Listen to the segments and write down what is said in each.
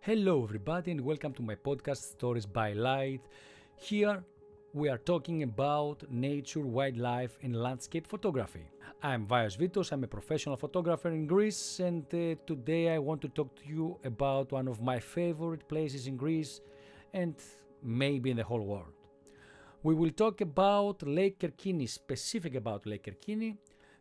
Hello everybody and welcome to my podcast Stories by Light. Here we are talking about nature, wildlife and landscape photography. I'm Vios Vitos, I'm a professional photographer in Greece and today I want to talk to you about one of my favorite places in Greece and maybe in the whole world. We will talk about Lake Kerkini, specific about Lake Kerkini.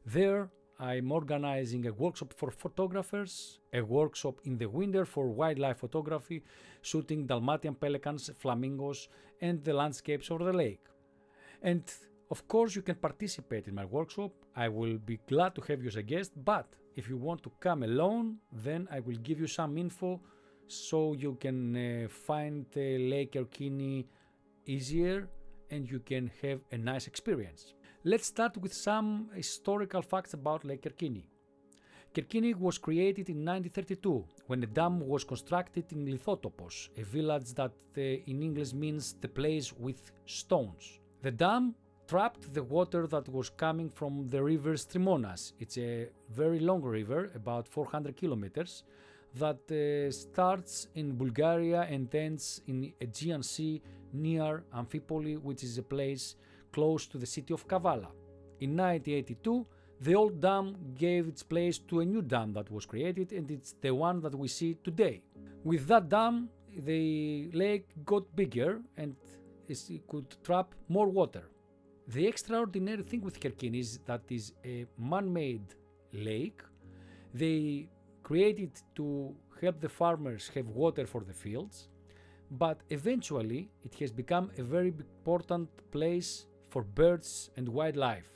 There I'm organizing a workshop for photographers, a workshop in the winter for wildlife photography, shooting Dalmatian pelicans, flamingos, and the landscapes of the lake. And of course, you can participate in my workshop. I will be glad to have you as a guest, but if you want to come alone, then I will give you some info so you can find Lake Kerkini easier and you can have a nice experience. Let's start with some historical facts about Lake Kerkini. Kerkini was created in 1932 when a dam was constructed in Lithotopos, a village that in English means the place with stones. The dam trapped the water that was coming from the river Strimonas. It's a very long river, about 400 kilometers, that starts in Bulgaria and ends in Aegean Sea near Amphipoli, which is a place close to the city of Kavala. In 1982, the old dam gave its place to a new dam that was created and it's the one that we see today. With that dam, the lake got bigger and it could trap more water. The extraordinary thing with Kerkini is that it is a man-made lake. They created to help the farmers have water for the fields, but eventually it has become a very important place for birds and wildlife.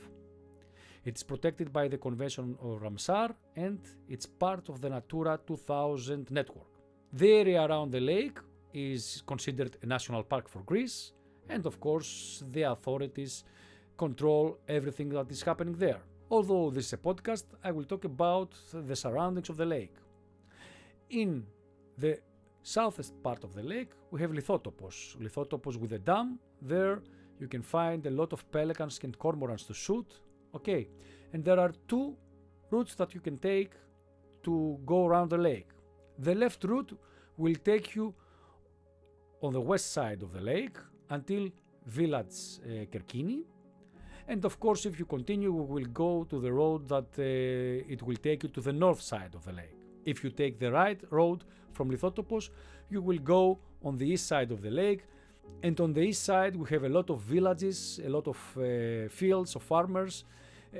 It's protected by the Convention of Ramsar and it's part of the Natura 2000 network. The area around the lake is considered a national park for Greece and of course the authorities control everything that is happening there. Although this is a podcast, I will talk about the surroundings of the lake. In the southeast part of the lake we have Lithotopos. Lithotopos with a dam. There you can find a lot of pelicans and cormorants to shoot. Okay, and there are two routes that you can take to go around the lake. The left route will take you on the west side of the lake until village Kerkini. And of course, if you continue, we will go to the road that it will take you to the north side of the lake. If you take the right road from Lithotopos, you will go on the east side of the lake. And on the east side, we have a lot of villages, a lot of fields of farmers.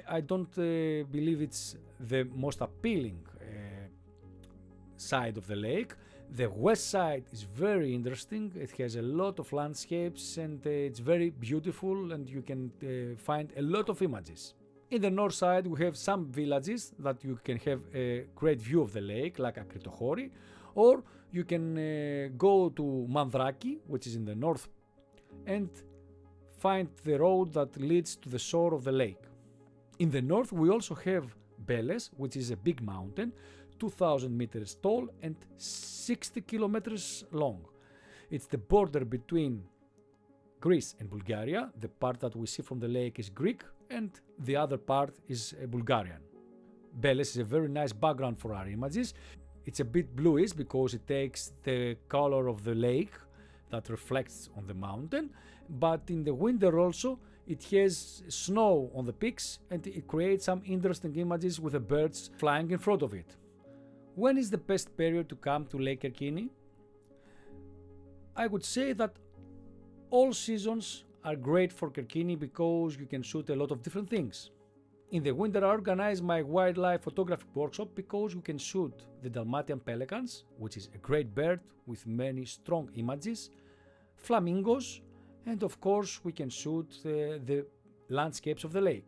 I don't believe it's the most appealing side of the lake. The west side is very interesting. It has a lot of landscapes and it's very beautiful and you can find a lot of images. In the north side, we have some villages that you can have a great view of the lake, like Akritochori, or you can go to Mandraki, which is in the north, and find the road that leads to the shore of the lake. In the north, we also have Beles, which is a big mountain, 2,000 meters tall and 60 kilometers long. It's the border between Greece and Bulgaria. The part that we see from the lake is Greek and the other part is Bulgarian. Beles is a very nice background for our images. It's a bit bluish because it takes the color of the lake that reflects on the mountain, but in the winter also it has snow on the peaks and it creates some interesting images with the birds flying in front of it. When is the best period to come to Lake Kerkini? I would say that all seasons are great for Kerkini because you can shoot a lot of different things. In the winter I organize my wildlife photography workshop because you can shoot the Dalmatian pelicans, which is a great bird with many strong images, flamingos, and of course we can shoot the landscapes of the lake.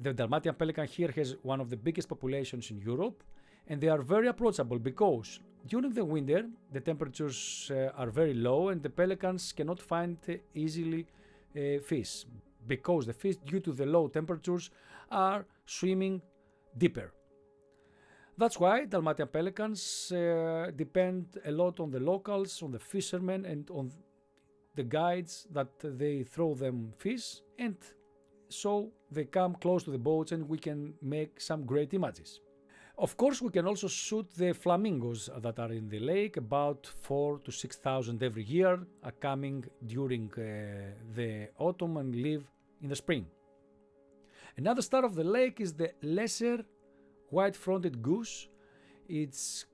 The Dalmatian pelican here has one of the biggest populations in Europe and they are very approachable because during the winter the temperatures are very low and the pelicans cannot find easily fish because the fish due to the low temperatures are swimming deeper. That's why Dalmatian pelicans depend a lot on the locals, on the fishermen and on the guides that they throw them fish and so they come close to the boats and we can make some great images. Of course, we can also shoot the flamingos that are in the lake, about 4,000 to 6,000 every year, are coming during the autumn and leave in the spring. Another star of the lake is the lesser white-fronted goose. It's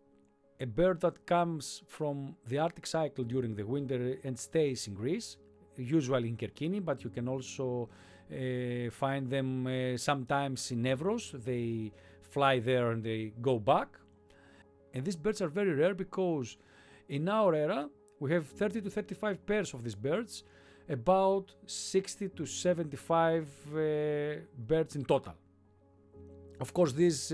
a bird that comes from the Arctic cycle during the winter and stays in Greece, usually in Kerkini, but you can also find them sometimes in Evros. They fly there and they go back. And these birds are very rare because in our era we have 30 to 35 pairs of these birds, about 60 to 75 birds in total. Of course, these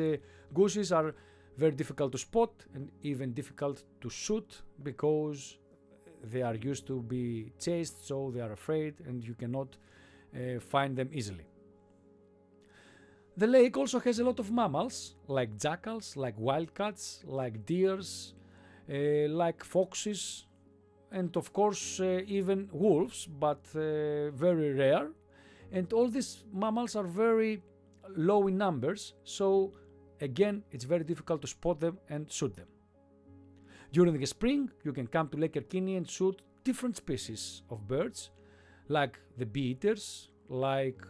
gooses are very difficult to spot and even difficult to shoot because they are used to be chased, so they are afraid and you cannot find them easily. The lake also has a lot of mammals, like jackals, like wildcats, like deers, like foxes, and of course even wolves, but very rare. And all these mammals are very low in numbers, so again it's very difficult to spot them and shoot them. During the spring you can come to Lake Kerkini and shoot different species of birds, like the bee-eaters, like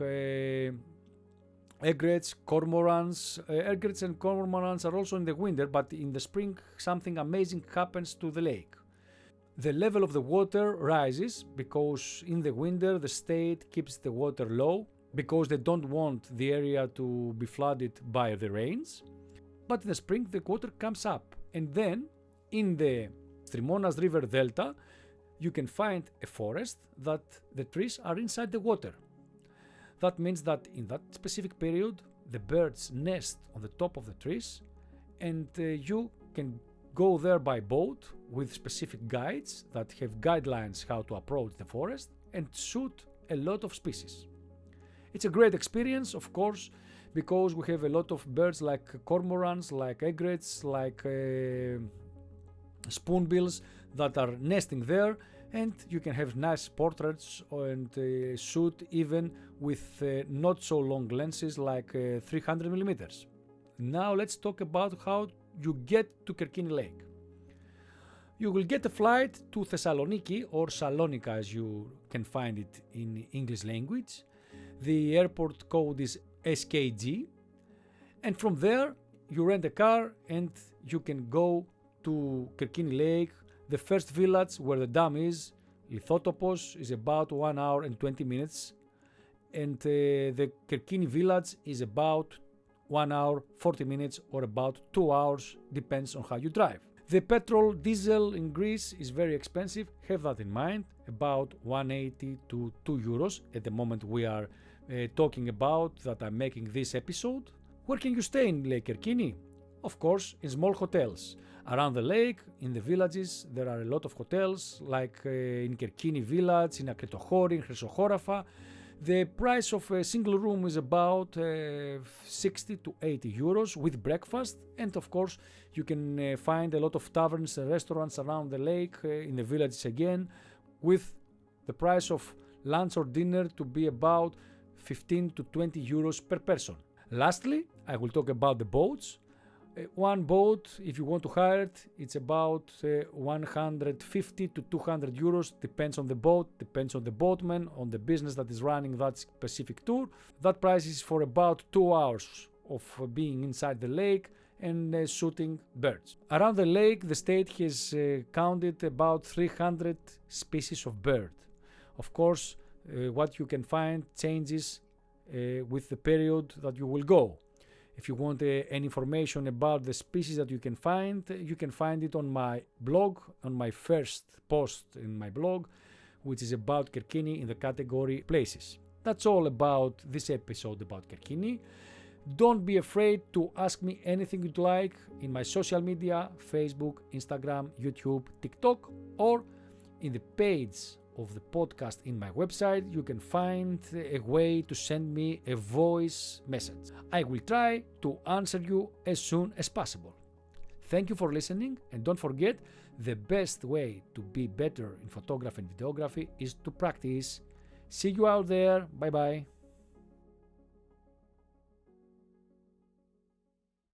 egrets, cormorants. Egrets and cormorants are also in the winter, but in the spring something amazing happens to the lake. The level of the water rises because in the winter the state keeps the water low because they don't want the area to be flooded by the rains. But in the spring the water comes up, and then in the Strimonas River Delta you can find a forest that the trees are inside the water. That means that in that specific period the birds nest on the top of the trees, and you can go there by boat with specific guides that have guidelines how to approach the forest and shoot a lot of species. It's a great experience, of course, because we have a lot of birds like cormorants, like egrets, like spoonbills that are nesting there, and you can have nice portraits and shoot even with not so long lenses like 300 millimeters. Now let's talk about how you get to Kerkini Lake. You will get a flight to Thessaloniki, or Salonika as you can find it in English language. The airport code is SKG, and from there you rent a car and you can go to Kerkini Lake. The first village where the dam is, Lithotopos, is about 1 hour and 20 minutes, and the Kerkini village is about 1 hour 40 minutes or about 2 hours, depends on how you drive. The petrol diesel in Greece is very expensive, have that in mind, about 180 to 2 euros at the moment we are talking about that I'm making this episode. Where can you stay in Lake Kerkini? Of course, in small hotels. Around the lake, in the villages, there are a lot of hotels, like in Kerkini village, in Akritochori, in Chrysochorafa. The price of a single room is about 60 to 80 euros with breakfast, and of course you can find a lot of taverns and restaurants around the lake, in the villages again, with the price of lunch or dinner to be about 15 to 20 euros per person. Lastly, I will talk about the boats. One boat, if you want to hire it, it's about 150 to 200 euros, depends on the boat, depends on the boatman, on the business that is running that specific tour. That price is for about 2 hours of being inside the lake and shooting birds. Around the lake, the state has counted about 300 species of bird. Of course, what you can find changes with the period that you will go. If you want any information about the species that you can find it on my blog, on my first post in my blog, which is about Kerkini in the category places. That's all about this episode about Kerkini. Don't be afraid to ask me anything you'd like in my social media, Facebook, Instagram, YouTube, TikTok, or in the page of the podcast in my website. You can find a way to send me a voice message. I will try to answer you as soon as possible. Thank you for listening, and don't forget, the best way to be better in photography and videography is to practice. See you out there. Bye bye.